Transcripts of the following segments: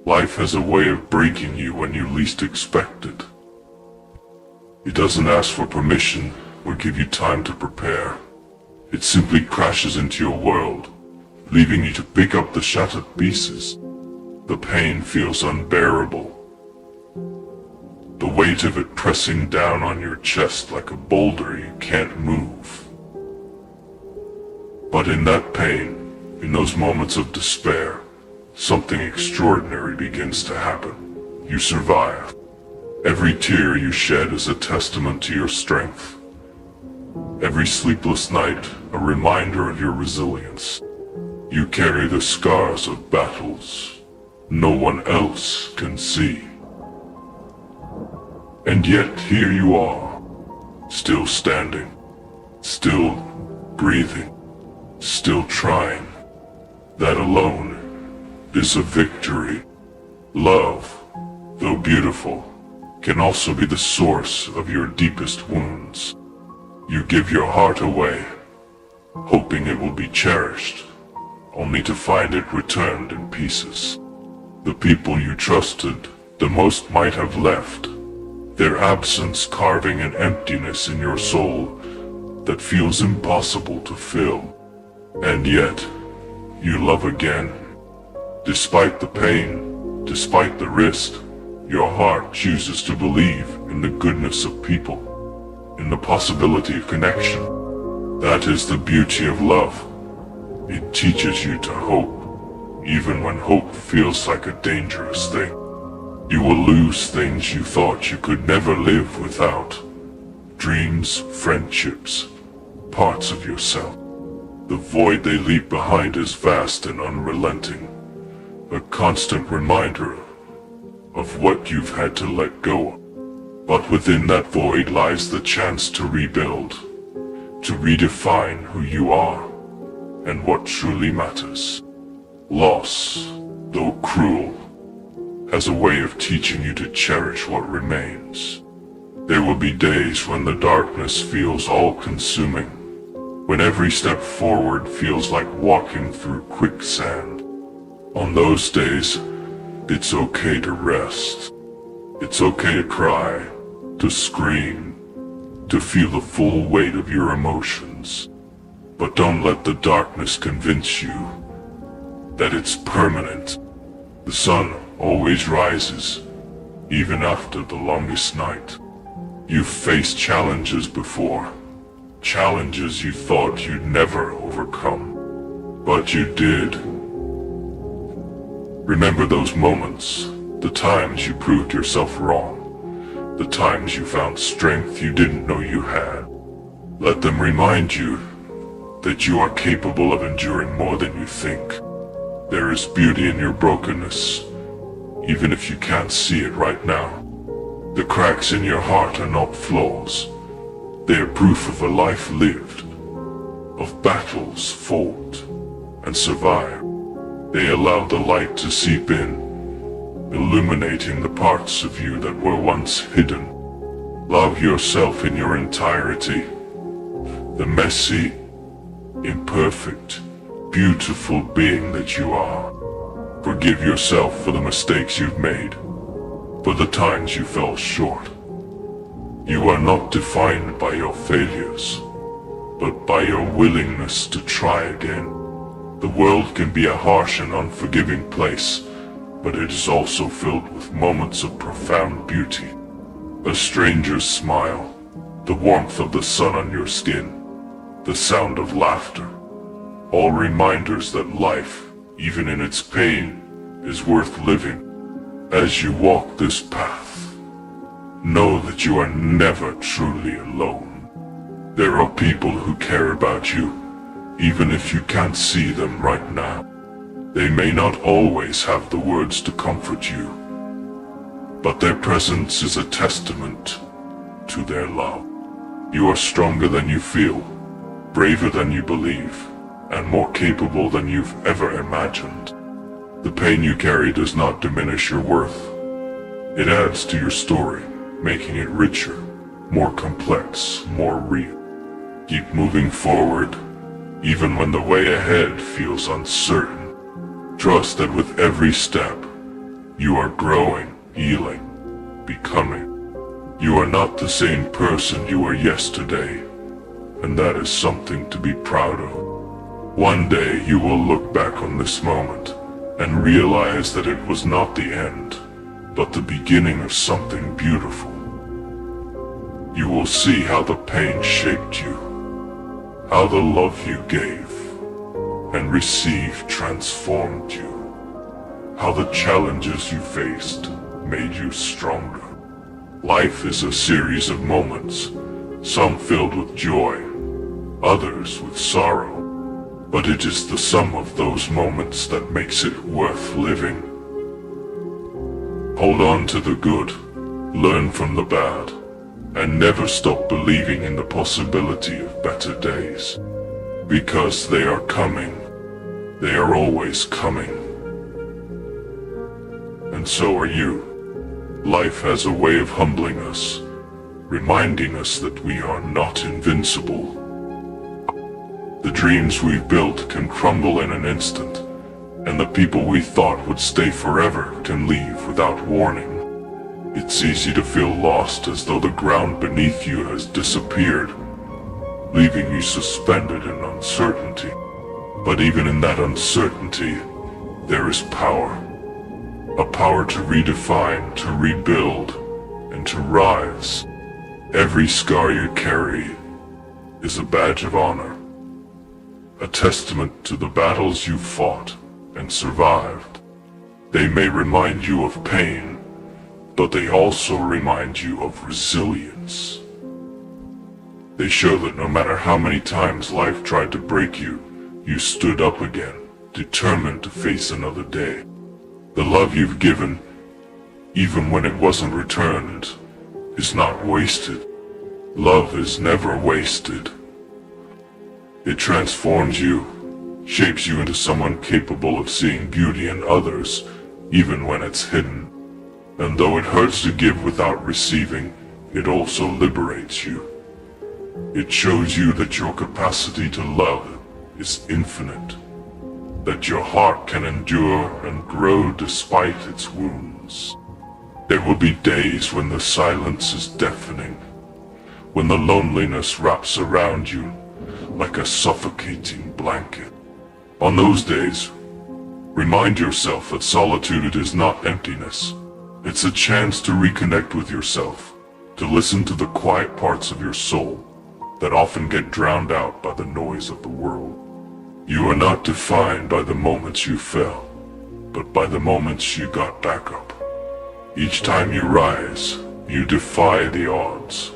Life has a way of breaking you when you least expect it. It doesn't ask for permission or give you time to prepare. It simply crashes into your world, leaving you to pick up the shattered pieces. The pain feels unbearable, the weight of it pressing down on your chest like a boulder you can't move. But in that pain, in those moments of despair, something extraordinary begins to happen. You survive. Every tear you shed is a testament to your strength. Every sleepless night, a reminder of your resilience. You carry the scars of battles no one else can see. And yet here you are, still standing, still breathing, still trying. That alone is a victory. Love, though beautiful, can also be the source of your deepest wounds. You give your heart away, hoping it will be cherished, only to find it returned in pieces. The people you trusted the most might have left, their absence carving an emptiness in your soul that feels impossible to fill. And yet, you love again. Despite the pain, despite the risk, your heart chooses to believe in the goodness of people, in the possibility of connection. That is the beauty of love. It teaches you to hope, even when hope feels like a dangerous thing. You will lose things you thought you could never live without. Dreams, friendships, parts of yourself. The void they leave behind is vast and unrelenting, a constant reminder of what you've had to let go of. But within that void lies the chance to rebuild, to redefine who you are and what truly matters. Loss, though cruel, has a way of teaching you to cherish what remains. There will be days when the darkness feels all-consuming, when every step forward feels like walking through quicksand. On those days, it's okay to rest. It's okay to cry, to scream, to feel the full weight of your emotions. But don't let the darkness convince you that it's permanent. The sun always rises, even after the longest night. You've faced challenges before, challenges you thought you'd never overcome, but you did. Remember those moments, the times you proved yourself wrong, the times you found strength you didn't know you had. Let them remind you that you are capable of enduring more than you think. There is beauty in your brokenness, even if you can't see it right now. The cracks in your heart are not flaws. They are proof of a life lived, of battles fought and survived. They allow the light to seep in, illuminating the parts of you that were once hidden. Love yourself in your entirety, the messy, imperfect, beautiful being that you are. Forgive yourself for the mistakes you've made, for the times you fell short. You are not defined by your failures, but by your willingness to try again. The world can be a harsh and unforgiving place, but it is also filled with moments of profound beauty. A stranger's smile, the warmth of the sun on your skin, the sound of laughter, all reminders that life, even in its pain, is worth living. As you walk this path, know that you are never truly alone. There are people who care about you, even if you can't see them right now. They may not always have the words to comfort you, but their presence is a testament to their love. You are stronger than you feel, braver than you believe, and more capable than you've ever imagined. The pain you carry does not diminish your worth. It adds to your story, making it richer, more complex, more real. Keep moving forward, even when the way ahead feels uncertain. Trust that with every step, You are growing, healing, becoming. You are not the same person you were yesterday, and that is something to be proud of. One day you will look back on this moment and realize that it was not the end, but the beginning of something beautiful. You will see how the pain shaped you, how the love you gave and received transformed you, how the challenges you faced made you stronger. Life is a series of moments, some filled with joy, others with sorrow, but it is the sum of those moments that makes it worth living. Hold on to the good, learn from the bad, and never stop believing in the possibility of better days. Because they are coming. They are always coming. And so are you. Life has a way of humbling us, reminding us that we are not invincible. The dreams we've built can crumble in an instant, and the people we thought would stay forever can leave without warning. It's easy to feel lost, as though the ground beneath you has disappeared, leaving you suspended in uncertainty. But even in that uncertainty, there is power. A power to redefine, to rebuild, and to rise. Every scar you carry is a badge of honor, a testament to the battles you fought and survived. They may remind you of pain, but they also remind you of resilience. They show that no matter how many times life tried to break you, you stood up again, determined to face another day. The love you've given, even when it wasn't returned, is not wasted. Love is never wasted. It transforms you, shapes you into someone capable of seeing beauty in others, even when it's hidden. And though it hurts to give without receiving, it also liberates you. It shows you that your capacity to love is infinite, that your heart can endure and grow despite its wounds. There will be days when the silence is deafening, when the loneliness wraps around you like a suffocating blanket. On those days, remind yourself that solitude is not emptiness. It's a chance to reconnect with yourself, to listen to the quiet parts of your soul that often get drowned out by the noise of the world. You are not defined by the moments you fell, but by the moments you got back up. Each time you rise, you defy the odds,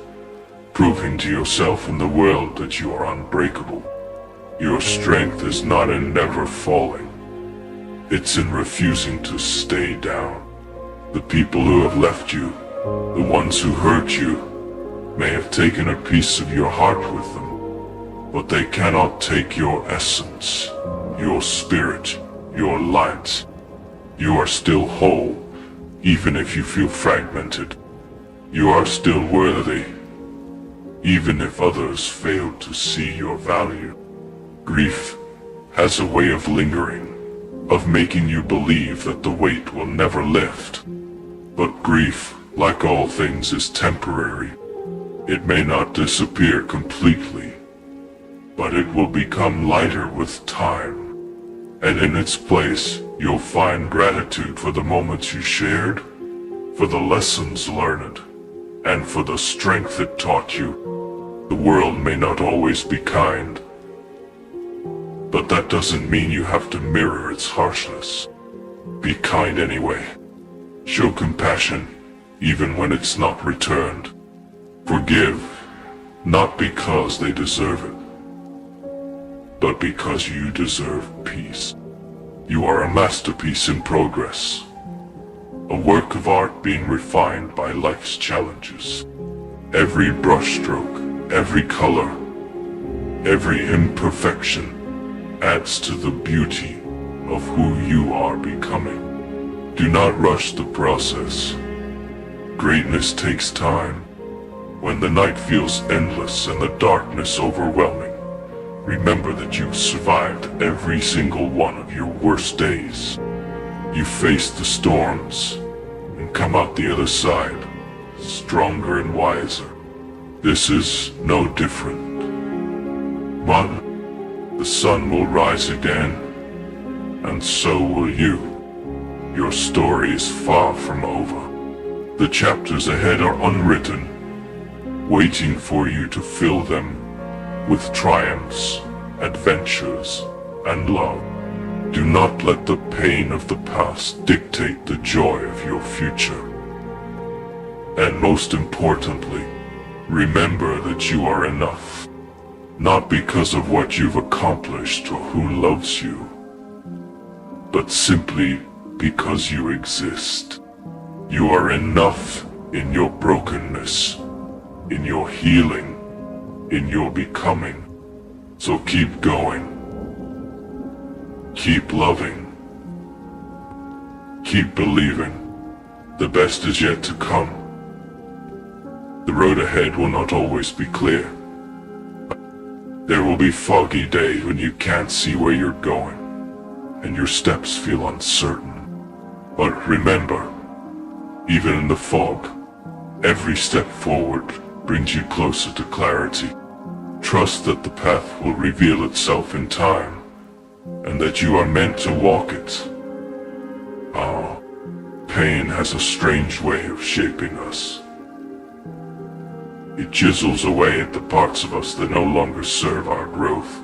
proving to yourself and the world that you are unbreakable. Your strength is not in never falling. It's in refusing to stay down. The people who have left you, the ones who hurt you, may have taken a piece of your heart with them, but they cannot take your essence, your spirit, your light. You are still whole, even if you feel fragmented. You are still worthy, even if others fail to see your value. Grief has a way of lingering, of making you believe that the weight will never lift. But grief, like all things, is temporary. It may not disappear completely, but it will become lighter with time. And in its place, you'll find gratitude for the moments you shared, for the lessons learned, and for the strength it taught you. The world may not always be kind, but that doesn't mean you have to mirror its harshness. Be kind anyway. Show compassion, even when it's not returned. Forgive, not because they deserve it, but because you deserve peace. You are a masterpiece in progress, a work of art being refined by life's challenges. Every brushstroke, every color, every imperfection adds to the beauty of who you are becoming. Do not rush the process. Greatness takes time. When the night feels endless and the darkness overwhelming, remember that you've survived every single one of your worst days. You face the storms and come out the other side, stronger and wiser. This is no different. The sun will rise again, and so will you. Your story is far from over. The chapters ahead are unwritten, waiting for you to fill them with triumphs, adventures, and love. Do not let the pain of the past dictate the joy of your future. And most importantly, remember that you are enough. Not because of what you've accomplished or who loves you, but simply because you exist. You are enough in your brokenness, in your healing, in your becoming. So keep going. Keep loving. Keep believing. The best is yet to come. The road ahead will not always be clear. There will be foggy days when you can't see where you're going, and your steps feel uncertain. But remember, even in the fog, every step forward brings you closer to clarity. Trust that the path will reveal itself in time, and that you are meant to walk it. Pain has a strange way of shaping us. It chisels away at the parts of us that no longer serve our growth,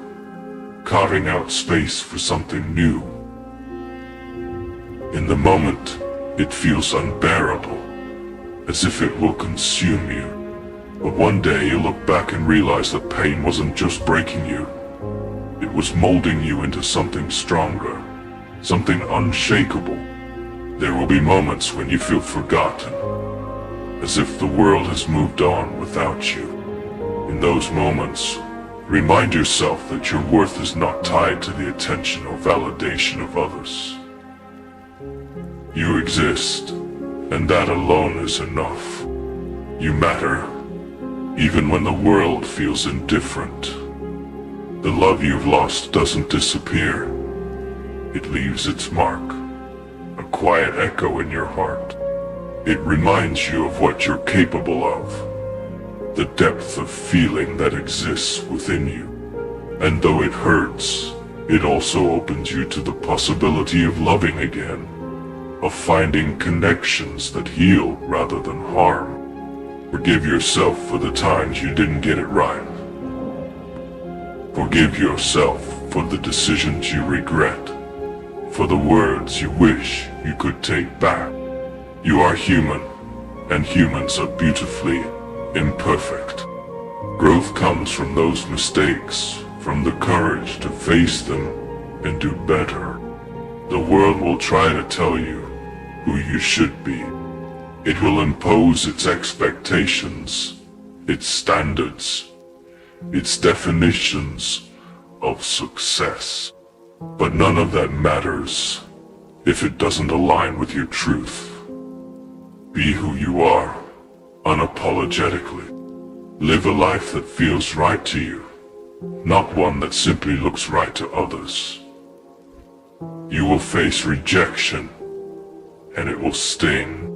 carving out space for something new. In the moment, it feels unbearable, as if it will consume you. But one day you look back and realize that pain wasn't just breaking you. It was molding you into something stronger, something unshakable. There will be moments when you feel forgotten, as if the world has moved on without you. In those moments, remind yourself that your worth is not tied to the attention or validation of others. You exist, and that alone is enough. You matter, even when the world feels indifferent. The love you've lost doesn't disappear. It leaves its mark, a quiet echo in your heart. It reminds you of what you're capable of, the depth of feeling that exists within you. And though it hurts, it also opens you to the possibility of loving again, of finding connections that heal rather than harm. Forgive yourself for the times you didn't get it right. Forgive yourself for the decisions you regret, for the words you wish you could take back. You are human, and humans are beautifully imperfect. Growth comes from those mistakes, from the courage to face them and do better. The world will try to tell you who you should be. It will impose its expectations, its standards, its definitions of success. But none of that matters if it doesn't align with your truth. Be who you are, unapologetically. Live a life that feels right to you, not one that simply looks right to others. You will face rejection, and it will sting.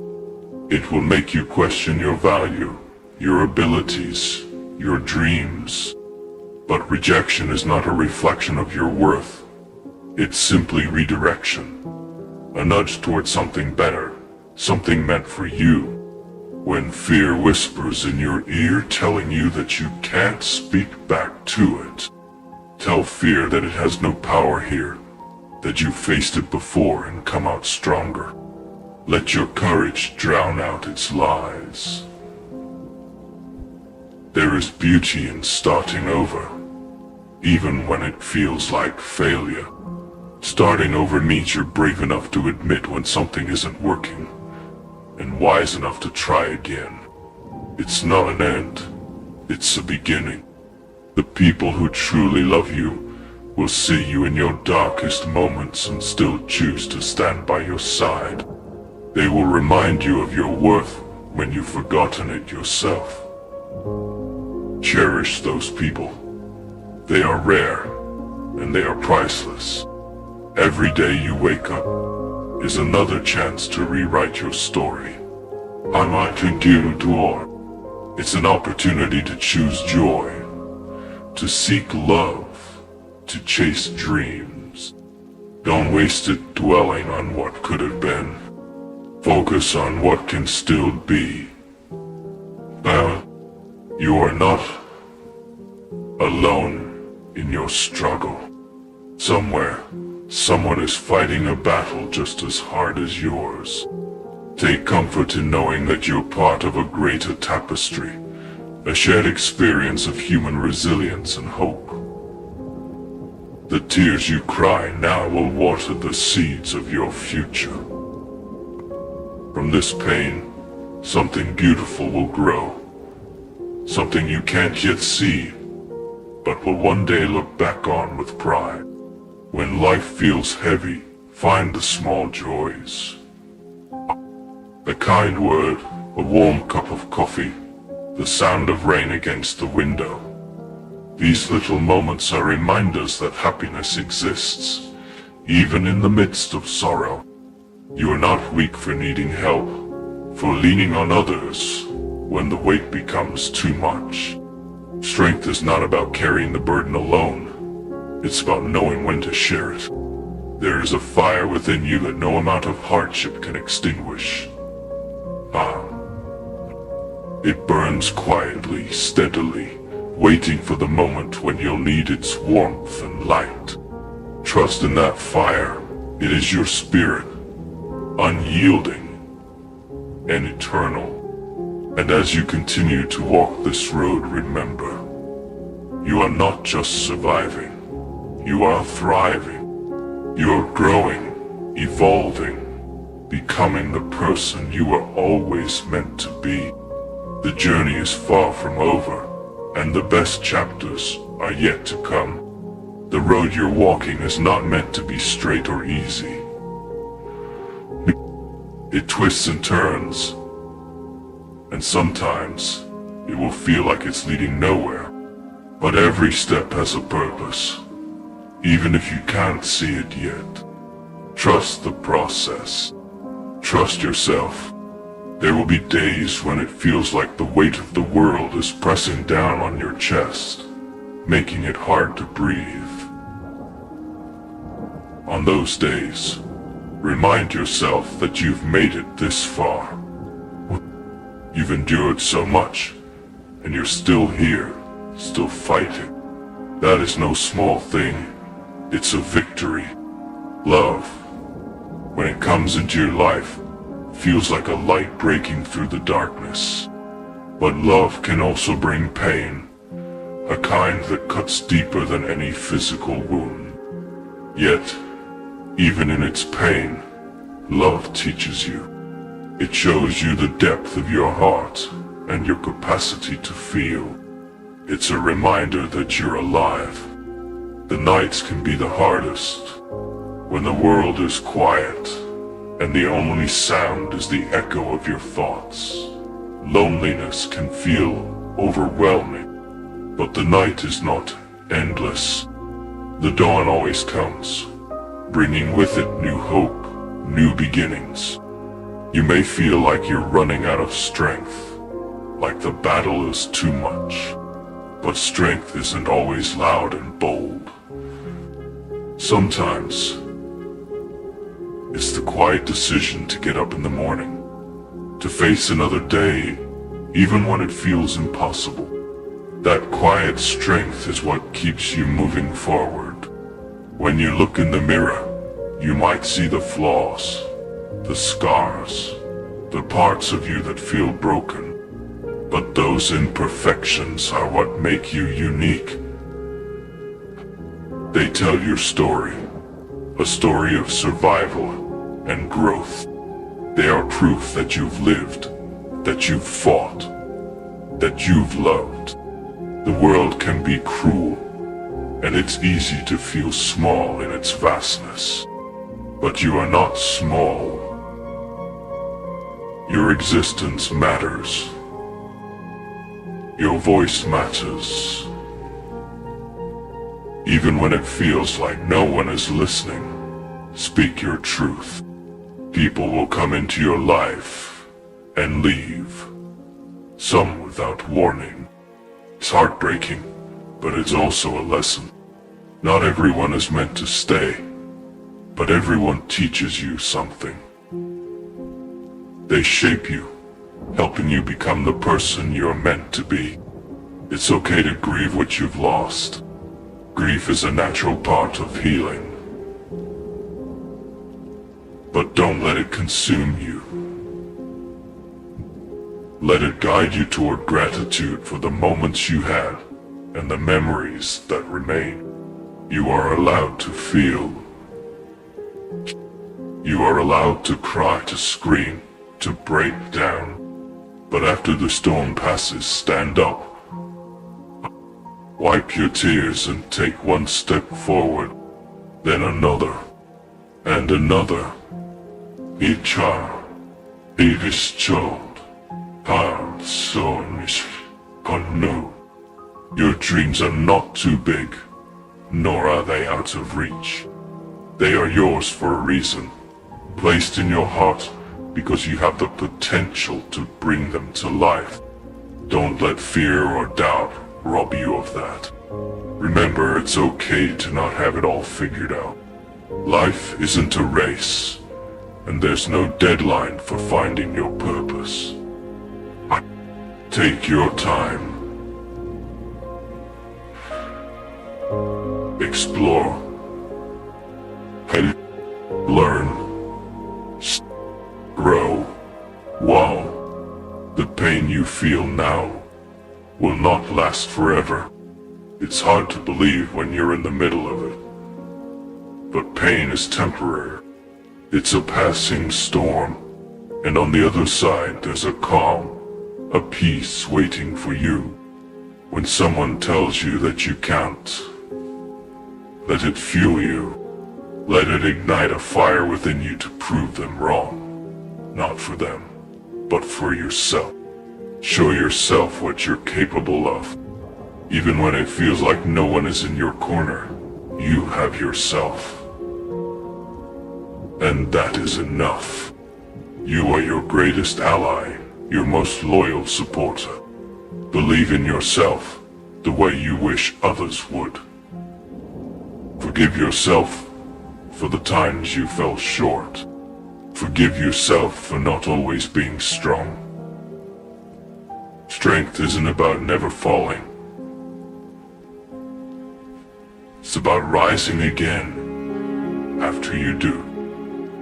It will make you question your value, your abilities, your dreams. But rejection is not a reflection of your worth. It's simply redirection, a nudge towards something better, something meant for you. When fear whispers in your ear telling you that you can't speak back to it, tell fear that it has no power here, that you faced it before and come out stronger. Let your courage drown out its lies. There is beauty in starting over, even when it feels like failure. Starting over means you're brave enough to admit when something isn't working, and wise enough to try again. It's not an end, it's a beginning. The people who truly love you will see you in your darkest moments and still choose to stand by your side. They will remind you of your worth when you've forgotten it yourself. Cherish those people. They are rare, and they are priceless. Every day you wake up, is another chance to rewrite your story. I might endure door. It's an opportunity to choose joy, to seek love, to chase dreams. Don't waste it dwelling on what could have been. Focus on what can still be. You are not alone in your struggle. Somewhere, someone is fighting a battle just as hard as yours. Take comfort in knowing that you're part of a greater tapestry, a shared experience of human resilience and hope. The tears you cry now will water the seeds of your future. From this pain, something beautiful will grow. Something you can't yet see, but will one day look back on with pride. When life feels heavy, find the small joys. A kind word, a warm cup of coffee, the sound of rain against the window. These little moments are reminders that happiness exists, even in the midst of sorrow. You are not weak for needing help, for leaning on others when the weight becomes too much. Strength is not about carrying the burden alone. It's about knowing when to share it. There is a fire within you that no amount of hardship can extinguish. It burns quietly, steadily, waiting for the moment when you'll need its warmth and light. Trust in that fire. It is your spirit, unyielding and eternal. And as you continue to walk this road, remember, you are not just surviving, you are thriving. You are growing, evolving, becoming the person you were always meant to be. The journey is far from over, and the best chapters are yet to come. The road you're walking is not meant to be straight or easy. It twists and turns, and sometimes it will feel like it's leading nowhere. But every step has a purpose, even if you can't see it yet. Trust the process. Trust yourself. There will be days when it feels like the weight of the world is pressing down on your chest, making it hard to breathe. On those days, remind yourself that you've made it this far. You've endured so much, and you're still here, still fighting. That is no small thing. It's a victory. Love, when it comes into your life, feels like a light breaking through the darkness. But love can also bring pain, a kind that cuts deeper than any physical wound. Yet, even in its pain, love teaches you. It shows you the depth of your heart and your capacity to feel. It's a reminder that you're alive. The nights can be the hardest, when the world is quiet, and the only sound is the echo of your thoughts. Loneliness can feel overwhelming, but the night is not endless. The dawn always comes, bringing with it new hope, new beginnings. You may feel like you're running out of strength, like the battle is too much, but strength isn't always loud and bold. Sometimes, it's the quiet decision to get up in the morning, to face another day, even when it feels impossible. That quiet strength is what keeps you moving forward. When you look in the mirror, you might see the flaws, the scars, the parts of you that feel broken. But those imperfections are what make you unique. They tell your story, a story of survival and growth. They are proof that you've lived, that you've fought, that you've loved. The world can be cruel, and it's easy to feel small in its vastness. But you are not small. Your existence matters. Your voice matters. Even when it feels like no one is listening, speak your truth. People will come into your life and leave, some without warning. It's heartbreaking, but it's also a lesson. Not everyone is meant to stay, but everyone teaches you something. They shape you, helping you become the person you're meant to be. It's okay to grieve what you've lost. Grief is a natural part of healing. But don't let it consume you. Let it guide you toward gratitude for the moments you had and the memories that remain. You are allowed to feel. You are allowed to cry, to scream, to break down. But after the storm passes, stand up. Wipe your tears and take one step forward, then another, and another. Each child, each child, heart, soul, unknown. Your dreams are not too big, nor are they out of reach. They are yours for a reason, placed in your heart because you have the potential to bring them to life. Don't let fear or doubt rob you of that. Remember, it's okay to not have it all figured out. Life isn't a race, and there's no deadline for finding your purpose. Take your time. Explore. Learn. Grow. Wow. The pain you feel now will not last forever. It's hard to believe when you're in the middle of it. But pain is temporary. It's a passing storm, and on the other side there's a calm, a peace waiting for you. When someone tells you that you can't, let it fuel you. Let it ignite a fire within you to prove them wrong. Not for them, but for yourself. Show yourself what you're capable of. Even when it feels like no one is in your corner, you have yourself. And that is enough. You are your greatest ally, your most loyal supporter. Believe in yourself the way you wish others would. Forgive yourself for the times you fell short. Forgive yourself for not always being strong. Strength isn't about never falling. It's about rising again after you do.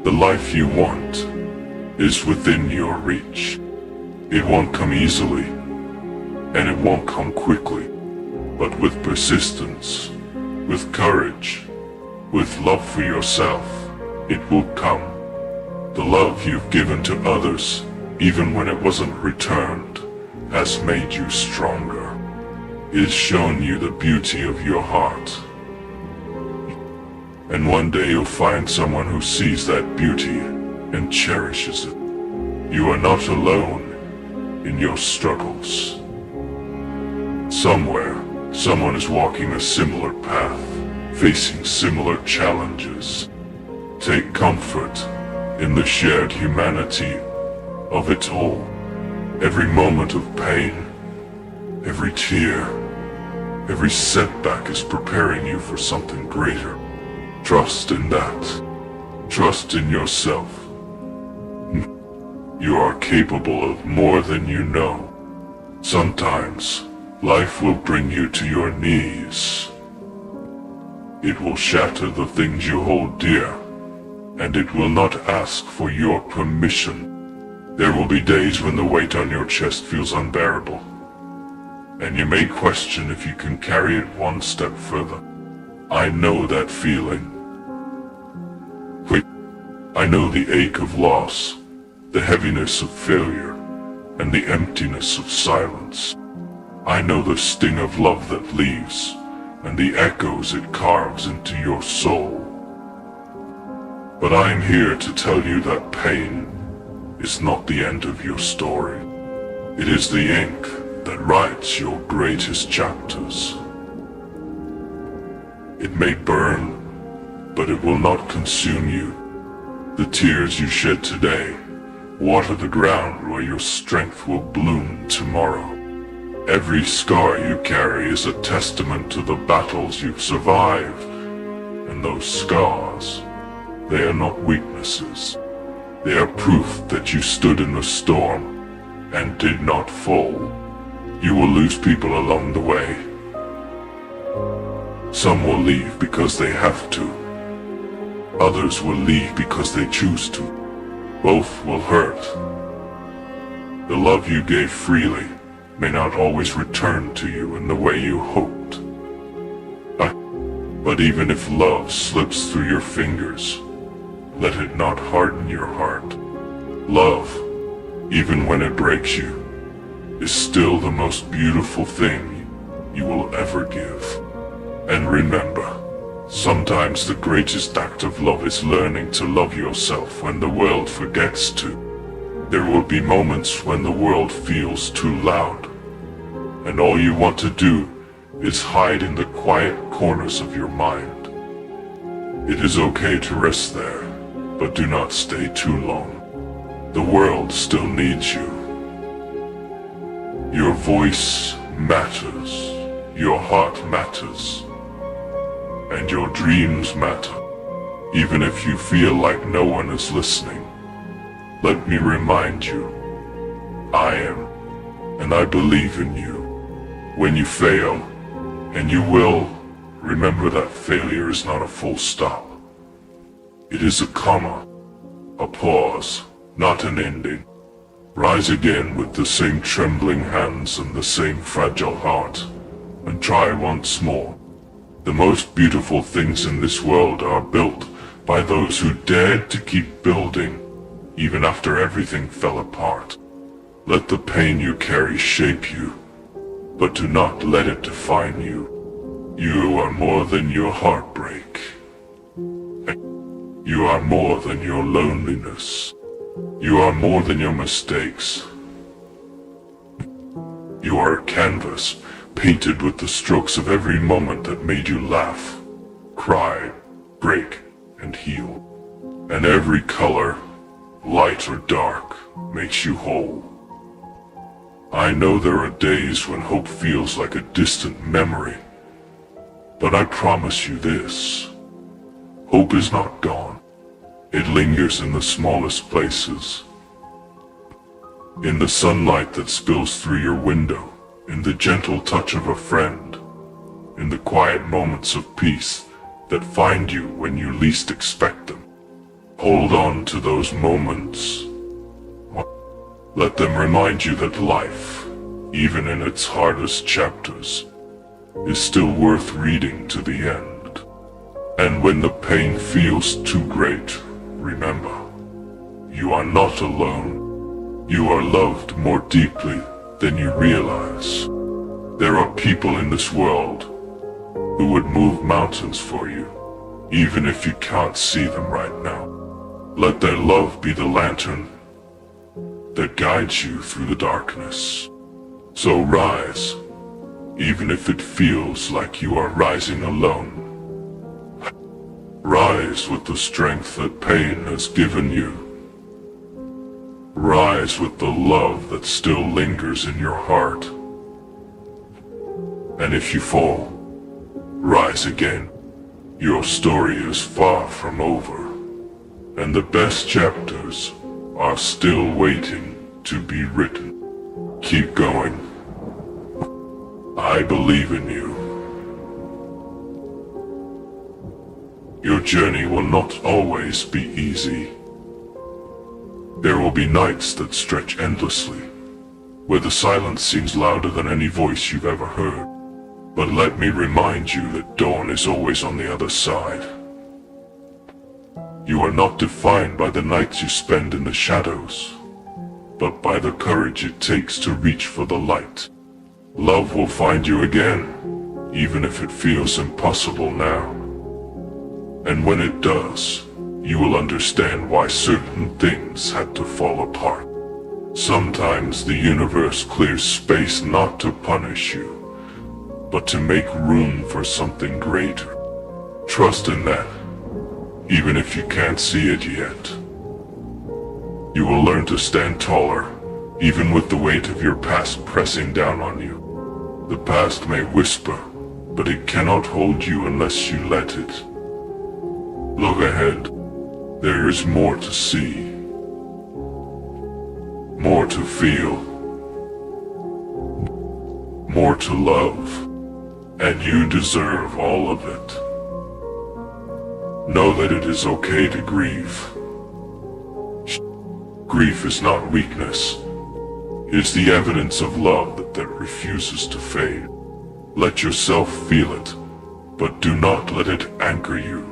The life you want is within your reach. It won't come easily, and it won't come quickly, but with persistence, with courage, with love for yourself, it will come. The love you've given to others, even when it wasn't returned, has made you stronger. It's shown you the beauty of your heart. And one day you'll find someone who sees that beauty and cherishes it. You are not alone in your struggles. Somewhere, someone is walking a similar path, facing similar challenges. Take comfort in the shared humanity of it all. Every moment of pain, every tear, every setback is preparing you for something greater. Trust in that. Trust in yourself. You are capable of more than you know. Sometimes, life will bring you to your knees. It will shatter the things you hold dear, and it will not ask for your permission. There will be days when the weight on your chest feels unbearable, and you may question if you can carry it one step further. I know that feeling. I know the ache of loss, the heaviness of failure, and the emptiness of silence. I know the sting of love that leaves, and the echoes it carves into your soul. But I am here to tell you that pain is not the end of your story. It is the ink that writes your greatest chapters. It may burn, but it will not consume you. The tears you shed today water the ground where your strength will bloom tomorrow. Every scar you carry is a testament to the battles you've survived. And those scars, they are not weaknesses. They are proof that you stood in the storm and did not fall. You will lose people along the way. Some will leave because they have to. Others will leave because they choose to. Both will hurt. The love you gave freely may not always return to you in the way you hoped. But even if love slips through your fingers, let it not harden your heart. Love, even when it breaks you, is still the most beautiful thing you will ever give. And remember, sometimes the greatest act of love is learning to love yourself when the world forgets to. There will be moments when the world feels too loud, and all you want to do is hide in the quiet corners of your mind. It is okay to rest there, but do not stay too long. The world still needs you. Your voice matters, your heart matters, and your dreams matter. Even if you feel like no one is listening, let me remind you, I am, and I believe in you. When you fail, and you will, remember that failure is not a full stop. It is a comma, a pause, not an ending. Rise again with the same trembling hands and the same fragile heart, and try once more. The most beautiful things in this world are built by those who dared to keep building, even after everything fell apart. Let the pain you carry shape you, but do not let it define you. You are more than your heartbreak. You are more than your loneliness. You are more than your mistakes. You are a canvas painted with the strokes of every moment that made you laugh, cry, break, and heal. And every color, light or dark, makes you whole. I know there are days when hope feels like a distant memory, but I promise you this, hope is not gone. It lingers in the smallest places. In the sunlight that spills through your window, in the gentle touch of a friend, in the quiet moments of peace that find you when you least expect them. Hold on to those moments. Let them remind you that life, even in its hardest chapters, is still worth reading to the end. And when the pain feels too great, remember, you are not alone. You are loved more deeply than you realize. There are people in this world who would move mountains for you, even if you can't see them right now. Let their love be the lantern that guides you through the darkness. So rise, even if it feels like you are rising alone. Rise with the strength that pain has given you. Rise with the love that still lingers in your heart. And if you fall, rise again. Your story is far from over, and the best chapters are still waiting to be written. Keep going. I believe in you. Your journey will not always be easy. There will be nights that stretch endlessly, where the silence seems louder than any voice you've ever heard. But let me remind you that dawn is always on the other side. You are not defined by the nights you spend in the shadows, but by the courage it takes to reach for the light. Love will find you again, even if it feels impossible now. And when it does, you will understand why certain things had to fall apart. Sometimes the universe clears space not to punish you, but to make room for something greater. Trust in that, even if you can't see it yet. You will learn to stand taller, even with the weight of your past pressing down on you. The past may whisper, but it cannot hold you unless you let it. Look ahead. There is more to see, more to feel, more to love, and you deserve all of it. Know that it is okay to grieve. Grief is not weakness. It is the evidence of love that refuses to fade. Let yourself feel it, but do not let it anchor you.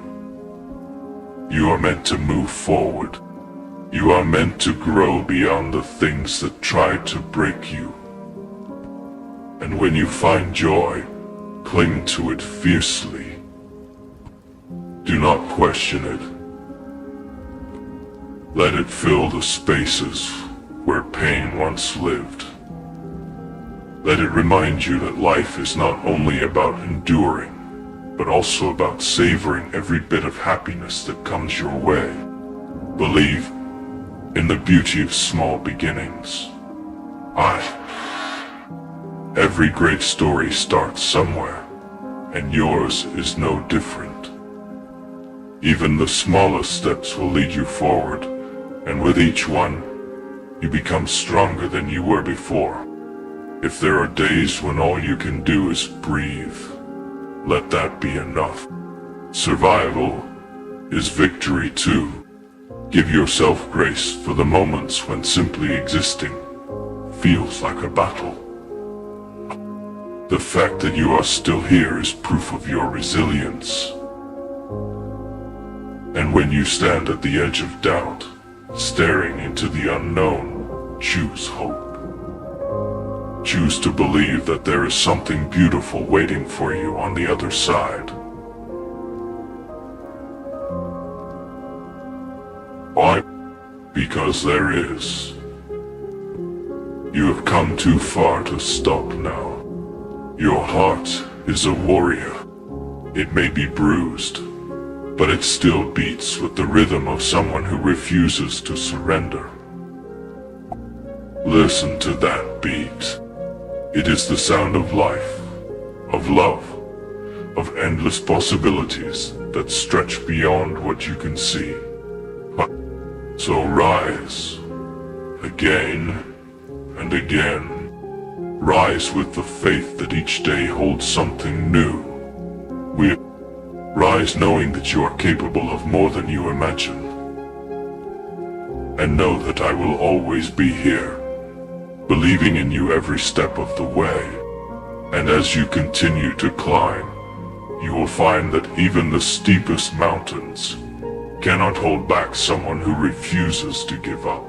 You are meant to move forward. You are meant to grow beyond the things that try to break you. And when you find joy, cling to it fiercely. Do not question it. Let it fill the spaces where pain once lived. Let it remind you that life is not only about enduring, but also about savoring every bit of happiness that comes your way. Believe in the beauty of small beginnings. Every great story starts somewhere, and yours is no different. Even the smallest steps will lead you forward, and with each one, you become stronger than you were before. If there are days when all you can do is breathe, let that be enough. Survival is victory too. Give yourself grace for the moments when simply existing feels like a battle. The fact that you are still here is proof of your resilience. And when you stand at the edge of doubt, staring into the unknown, choose hope. Choose to believe that there is something beautiful waiting for you on the other side. Why? Because there is. You have come too far to stop now. Your heart is a warrior. It may be bruised, but it still beats with the rhythm of someone who refuses to surrender. Listen to that beat. It is the sound of life, of love, of endless possibilities that stretch beyond what you can see. So rise, again and again. Rise with the faith that each day holds something new. Rise knowing that you are capable of more than you imagine. And know that I will always be here, believing in you every step of the way. And as you continue to climb, you will find that even the steepest mountains cannot hold back someone who refuses to give up.